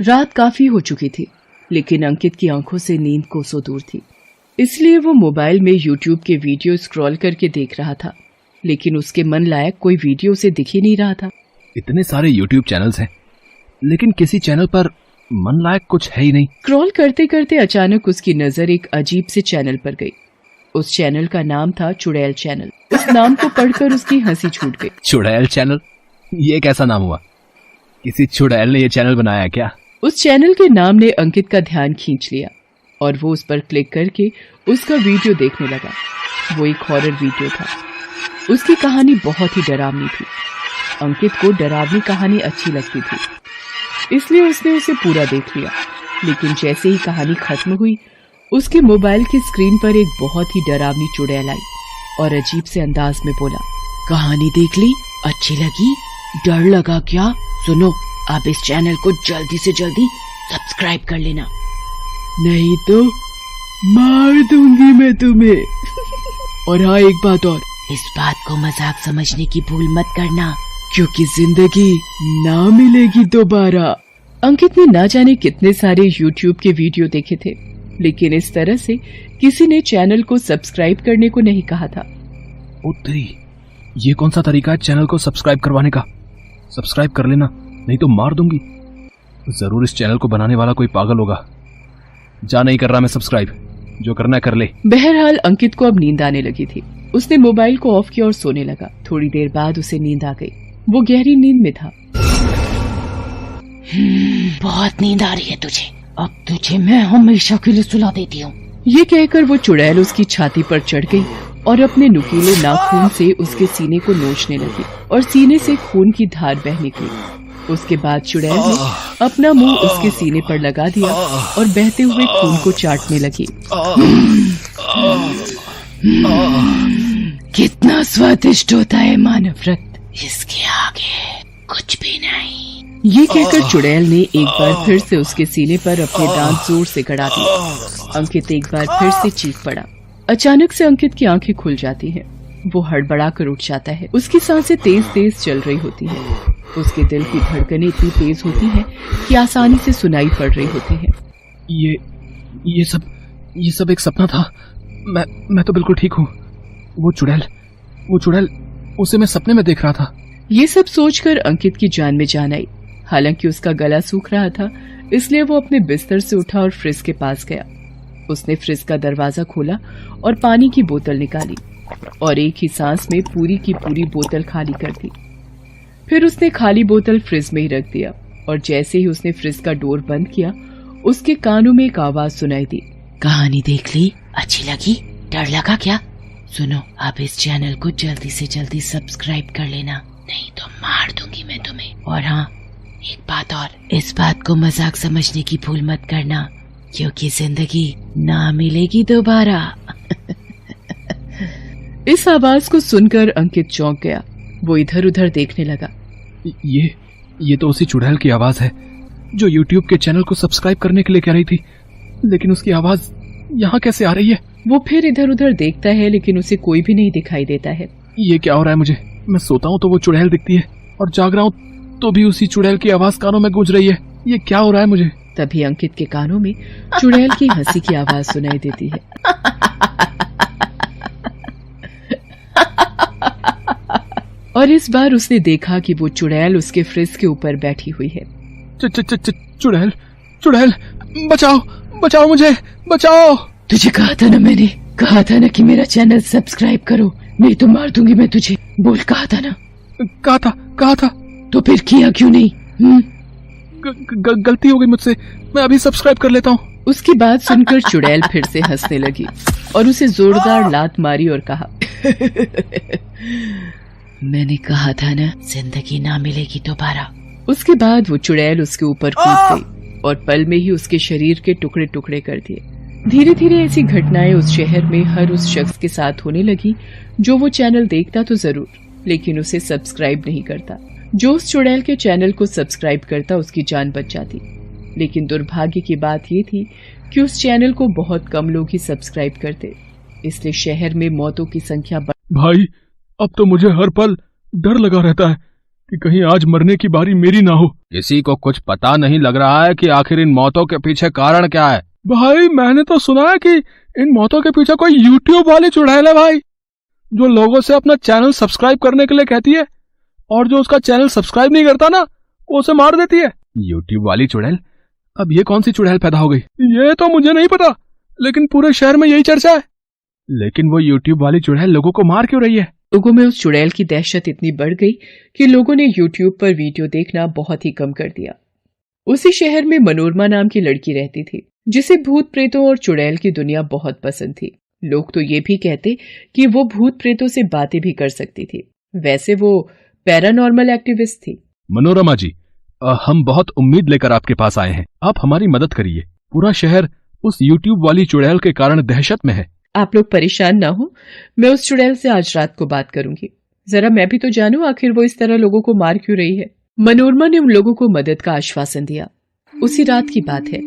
रात काफी हो चुकी थी, लेकिन अंकित की आंखों से नींद कोसों दूर थी। इसलिए वो मोबाइल में यूट्यूब के वीडियो स्क्रॉल करके देख रहा था, लेकिन उसके मन लायक कोई वीडियो उसे दिख ही नहीं रहा था। इतने सारे यूट्यूब चैनल्स हैं, लेकिन किसी चैनल पर मन लायक कुछ है ही नहीं। स्क्रॉल करते करते अचानक उसकी नजर एक अजीब से चैनल पर गई। उस चैनल का नाम था चुड़ैल चैनल। उस नाम को पढ़कर उसकी हंसी छूट गई। चुड़ैल चैनल? ये कैसा नाम हुआ? किसी चुड़ैल ने ये चैनल बनाया क्या? उस चैनल के नाम ने अंकित का ध्यान खींच लिया और वो उस पर क्लिक करके उसका वीडियो देखने लगा। वो एक हॉरर वीडियो था। उसकी कहानी बहुत ही डरावनी थी। अंकित को डरावनी कहानी अच्छी लगती थी, इसलिए उसने उसे पूरा देख लिया। लेकिन जैसे ही कहानी खत्म हुई, उसके मोबाइल की स्क्रीन पर एक बहुत ही डरावनी चुड़ैल आई और अजीब से अंदाज में बोला, कहानी देख ली? अच्छी लगी? डर लगा क्या? सुनो, आप इस चैनल को जल्दी से जल्दी सब्सक्राइब कर लेना, नहीं तो मार दूंगी मैं तुम्हें। और हाँ, एक बात और, इस बात को मजाक समझने की भूल मत करना, क्योंकि जिंदगी ना मिलेगी दोबारा। अंकित ने ना जाने कितने सारे YouTube के वीडियो देखे थे, लेकिन इस तरह से किसी ने चैनल को सब्सक्राइब करने को नहीं कहा था। ओ तेरी, ये कौन सा तरीका है चैनल को सब्सक्राइब करवाने का? सब्सक्राइब कर लेना, नहीं तो मार दूंगी। जरूर इस चैनल को बनाने वाला कोई पागल होगा। जा, नहीं कर रहा मैं सब्सक्राइब, जो करना है कर ले। बहरहाल अंकित को अब नींद आने लगी थी। उसने मोबाइल को ऑफ किया और सोने लगा। थोड़ी देर बाद उसे नींद आ गई। वो गहरी नींद में था। बहुत नींद आ रही है तुझे, अब तुझे मैं हमेशा के लिए सुला देती हूँ। ये कहकर वो चुड़ैल उसकी छाती पर चढ़ गई और अपने नुकीले नाखून से उसके सीने को नोचने लगी और सीने से खून की धार बह निकली। उसके बाद चुड़ैल ने अपना मुंह उसके सीने पर लगा दिया और बहते हुए खून को चाटने लगी। कितना स्वादिष्ट होता है मानव रक्त, इसके आगे कुछ भी नहीं। ये कहकर चुड़ैल ने एक बार फिर से उसके सीने पर अपने दांत जोर से गड़ा दिए। अंकित एक बार फिर से चीख पड़ा। अचानक से अंकित की आंखें खुल जाती हैं। वो हड़बड़ा कर उठ जाता है। उसकी सांसें तेज तेज चल रही होती हैं। उसके दिल की धड़कनें इतनी तेज होती हैं कि आसानी से सुनाई पड़ रही होती हैं। ये सब एक सपना था। मैं तो बिल्कुल ठीक हूँ। वो चुड़ैल उसे मैं सपने में देख रहा था। ये सब सोचकर अंकित की जान में जान आई। हालांकि उसका गला सूख रहा था, इसलिए वो अपने बिस्तर से उठा और फ्रिज के पास गया। उसने फ्रिज का दरवाजा खोला और पानी की बोतल निकाली और एक ही सांस में पूरी की पूरी बोतल खाली कर दी। फिर उसने खाली बोतल फ्रिज में ही रख दिया और जैसे ही उसने फ्रिज का डोर बंद किया, उसके कानों में एक आवाज सुनाई दी। कहानी देख ली? अच्छी लगी? डर लगा क्या? सुनो, आप इस चैनल को जल्दी से जल्दी सब्सक्राइब कर लेना, नहीं तो मार दूंगी मैं तुम्हें। और हाँ, एक बात और, इस बात को मजाक समझने की भूल मत करना, क्योंकि जिंदगी ना मिलेगी दोबारा। इस आवाज को सुनकर अंकित चौंक गया। वो इधर उधर देखने लगा। ये तो उसी चुड़ैल की आवाज है जो YouTube के चैनल को सब्सक्राइब करने के लिए कह रही थी, लेकिन उसकी आवाज यहाँ कैसे आ रही है? वो फिर इधर उधर देखता है, लेकिन उसे कोई भी नहीं दिखाई देता है। ये क्या हो रहा है मुझे? मैं सोता हूँ तो वो चुड़ैल दिखती है और जाग रहा हूँ तो भी उसी चुड़ैल की आवाज कानों में गूंज रही है। ये क्या हो रहा है मुझे? तभी अंकित के कानों में चुड़ैल की हंसी की आवाज सुनाई देती है। और इस बार उसने देखा कि वो चुड़ैल उसके फ्रिज के ऊपर बैठी हुई है। चुड़ैल, बचाओ मुझे, बचाओ। तुझे कहा था ना, मैंने कहा था ना कि मेरा चैनल सब्सक्राइब करो, नहीं तो मार दूंगी मैं तुझे। बोल, कहा था ना? कहा था। तो फिर किया क्यों नहीं? गलती हो गई मुझसे, मैं अभी सब्सक्राइब कर लेता हूँ। उसकी बात सुनकर चुड़ैल फिर से हंसने लगी और उसे जोरदार लात मारी और कहा, मैंने कहा था ना, जिंदगी ना मिलेगी दोबारा। उसके बाद वो चुड़ैल उसके ऊपर कूद गई और पल में ही उसके शरीर के टुकड़े टुकड़े कर दिए। धीरे धीरे ऐसी घटनाएं उस शहर में हर उस शख्स के साथ होने लगी जो वो चैनल देखता तो जरूर, लेकिन उसे सब्सक्राइब नहीं करता। जो उस चुड़ैल के चैनल को सब्सक्राइब करता, उसकी जान बच जाती। लेकिन दुर्भाग्य की बात ये थी कि उस चैनल को बहुत कम लोग ही सब्सक्राइब करते, इसलिए शहर में मौतों की संख्या भाई, अब तो मुझे हर पल डर लगा रहता है। कि कहीं आज मरने की बारी मेरी ना हो। किसी को कुछ पता नहीं लग रहा है कि आखिर इन मौतों के पीछे कारण क्या है। भाई मैंने तो सुना है कि इन मौतों के पीछे कोई यूट्यूब वाली चुड़ैल है भाई, जो लोगों से अपना चैनल सब्सक्राइब करने के लिए कहती है और जो उसका चैनल सब्सक्राइब नहीं करता ना वो उसे मार देती है। यूट्यूब वाली चुड़ैल? अब ये कौन सी चुड़ैल पैदा हो गई? ये तो मुझे नहीं पता, लेकिन पूरे शहर में यही चर्चा है। लेकिन वो यूट्यूब वाली चुड़ैल लोगों को मार क्यों रही है? लोगों में उस चुड़ैल की दहशत इतनी बढ़ गई कि लोगों ने यूट्यूब पर वीडियो देखना बहुत ही कम कर दिया। उसी शहर में मनोरमा नाम की लड़की रहती थी, जिसे भूत प्रेतों और चुड़ैल की दुनिया बहुत पसंद थी। लोग तो ये भी कहते कि वो भूत प्रेतों से बातें भी कर सकती थी। वैसे वो पैरानॉर्मल एक्टिविस्ट थी। मनोरमा जी, हम बहुत उम्मीद लेकर आपके पास आए हैं, आप हमारी मदद करिए। पूरा शहर उस यूट्यूब वाली चुड़ैल के कारण दहशत में है। आप लोग परेशान ना हो, मैं उस चुड़ैल से आज रात को बात करूंगी। जरा मैं भी तो जानूं आखिर वो इस तरह लोगों को मार क्यों रही है। मनोरमा ने उन लोगों को मदद का आश्वासन दिया। उसी रात की बात है,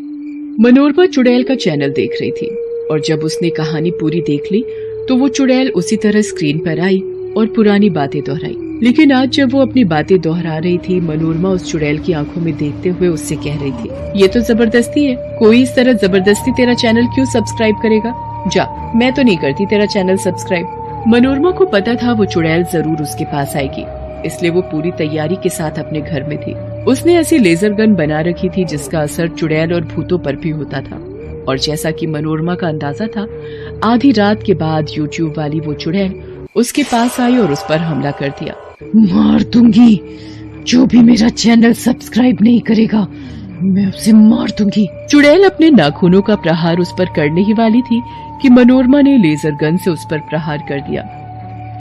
मनोरमा चुड़ैल का चैनल देख रही थी और जब उसने कहानी पूरी देख ली तो वो चुड़ैल उसी तरह स्क्रीन पर आई और पुरानी बातें दोहराई। लेकिन आज जब वो अपनी बातें दोहरा रही थी, मनोरमा उस चुड़ैल की आंखों में देखते हुए उससे कह रही थी, ये तो जबरदस्ती है, कोई इस तरह जबरदस्ती तेरा चैनल क्यों सब्सक्राइब करेगा? जा, मैं तो नहीं करती तेरा चैनल सब्सक्राइब। मनोरमा को पता था वो चुड़ैल जरूर उसके पास आएगी, इसलिए वो पूरी तैयारी के साथ अपने घर में थी। उसने ऐसी लेजर गन बना रखी थी जिसका असर चुड़ैल और भूतों पर भी होता था। और जैसा कि मनोरमा का अंदाजा था, आधी रात के बाद यूट्यूब वाली वो चुड़ैल उसके पास आई और उस पर हमला कर दिया। मार दूंगी, जो भी मेरा चैनल सब्सक्राइब नहीं करेगा मैं उसे मार दूंगी। चुड़ैल अपने नाखूनों का प्रहार उस पर करने ही वाली थी कि मनोरमा ने लेजर गन से उस पर प्रहार कर दिया।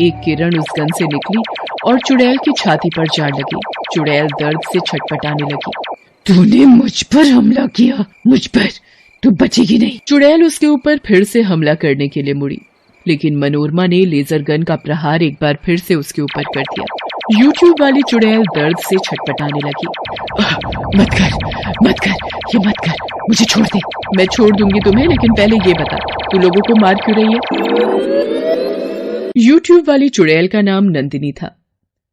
एक किरण उस गन से निकली और चुड़ैल की छाती पर जा लगी। चुड़ैल दर्द से छटपटाने लगी। तूने मुझ पर हमला किया, मुझ पर, तू बचेगी नहीं। चुड़ैल उसके ऊपर फिर से हमला करने के लिए मुड़ी, लेकिन मनोरमा ने लेजर गन का प्रहार एक बार फिर से उसके ऊपर कर दिया। यूट्यूब वाली चुड़ैल दर्द से छटपटाने लगी। मत कर, ये मत कर, मुझे छोड़ दे। मैं छोड़ दूंगी तुम्हें, लेकिन पहले ये बता, तू लोगों को मार क्यों रही है? यूट्यूब वाली चुड़ैल का नाम नंदिनी था।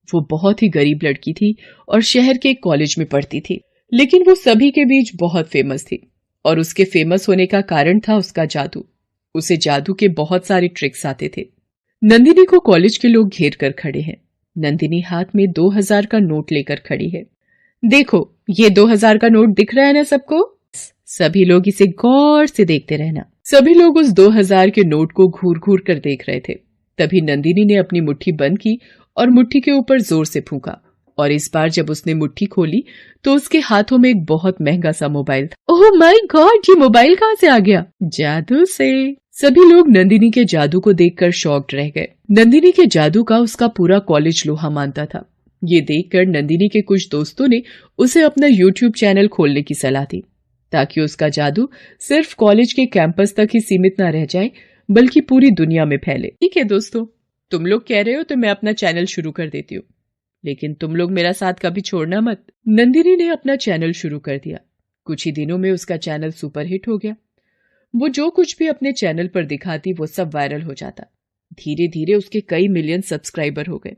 वो बहुत ही गरीब लड़की थी और शहर के एक कॉलेज में पढ़ती थी, लेकिन वो सभी के बीच बहुत फेमस थी और उसके फेमस होने का कारण था उसका जादू। उसे जादू के बहुत सारे ट्रिक्स आते थे। नंदिनी को कॉलेज के लोग घेर कर खड़े हैं। नंदिनी हाथ में 2000 का नोट लेकर खड़ी है। देखो, ये 2000 का नोट दिख रहा है ना सबको? सभी लोग इसे गौर से देखते रहना। सभी लोग उस 2000 के नोट को घूर घूर कर देख रहे थे। तभी नंदिनी ने अपनी मुट्ठी बंद की और मुट्ठी के ऊपर जोर से फूंका, और इस बार जब उसने मुट्ठी खोली तो उसके हाथों में एक बहुत महंगा सा मोबाइल था। ओह माय गॉड, ये मोबाइल कहाँ से आ गया? जादू से। सभी लोग नंदिनी के जादू को देखकर शॉक्ड रह गए। नंदिनी के जादू का उसका पूरा कॉलेज लोहा मानता था। ये देखकर नंदिनी के कुछ दोस्तों ने उसे अपना यूट्यूब चैनल खोलने की सलाह दी, ताकि उसका जादू सिर्फ कॉलेज के कैंपस तक ही सीमित न रह जाए, बल्कि पूरी दुनिया में फैले। ठीक है दोस्तों, तुम लोग कह रहे हो तो मैं अपना चैनल शुरू कर देती हूँ, लेकिन तुम लोग मेरा साथ कभी छोड़ना मत। नंदिनी ने अपना चैनल शुरू कर दिया। कुछ ही दिनों में उसका चैनल सुपरहिट हो गया। वो जो कुछ भी अपने चैनल पर दिखाती वो सब वायरल हो जाता। धीरे धीरे उसके कई मिलियन सब्सक्राइबर हो गए।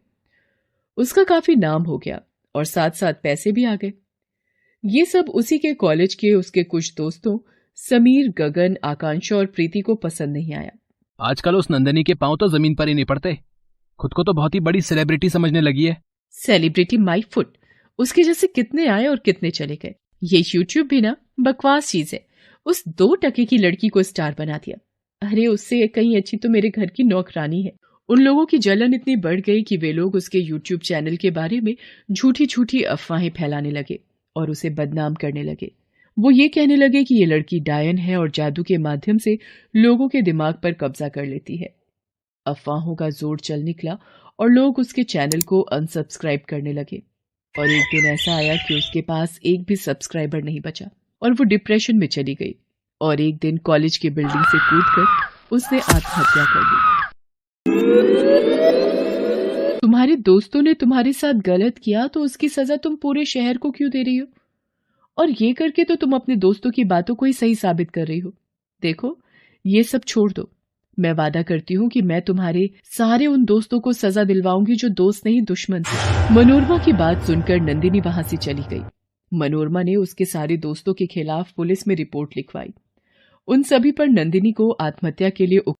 उसका काफी नाम हो गया और साथ साथ पैसे भी आ गए। ये सब उसी के कॉलेज के उसके कुछ दोस्तों समीर, गगन, आकांक्षा और प्रीति को पसंद नहीं आया। आजकल उस नंदिनी के पांव तो जमीन पर ही नहीं पड़ते। खुद को तो बहुत ही बड़ी सेलिब्रिटी समझने लगी है। सेलिब्रिटी माई फुट, उसके जैसे कितने आए और कितने चले गए। ये यूट्यूब भी ना बकवास चीज है। उस 2 टके की लड़की को स्टार बना दिया। अरे उससे कहीं अच्छी तो मेरे घर की नौकरानी है। उन लोगों की जलन इतनी बढ़ गई कि वे लोग उसके यूट्यूब चैनल के बारे में झूठी झूठी अफवाहें फैलाने लगे और उसे बदनाम करने लगे। वो ये कहने लगे कि ये लड़की डायन है और जादू के माध्यम से लोगों के दिमाग पर कब्जा कर लेती है। अफवाहों का जोर चल निकला और लोग उसके चैनल को अनसब्सक्राइब करने लगे। और एक दिन ऐसा आया कि उसके पास एक भी सब्सक्राइबर नहीं बचा और वो डिप्रेशन में चली गई। और एक दिन कॉलेज की बिल्डिंग से कूदकर उसने आत्महत्या कर दी। तुम्हारे दोस्तों ने तुम्हारे साथ गलत किया तो उसकी सजा तुम पूरे शहर को क्यों दे रही हो? और ये करके तो तुम अपने दोस्तों की बातों को ही सही साबित कर रही हो। देखो, ये सब छोड़ दो मैं वादा करती हूँ कि मैं तुम्हारे सारे उन दोस्तों को सजा दिलवाऊंगी जो दोस्त नहीं दुश्मन थे। मनोरमा की बात सुनकर नंदिनी वहां से चली गई। मनोरमा ने उसके सारे दोस्तों के खिलाफ पुलिस में रिपोर्ट लिखवाई। उन सभी पर नंदिनी को आत्महत्या के लिए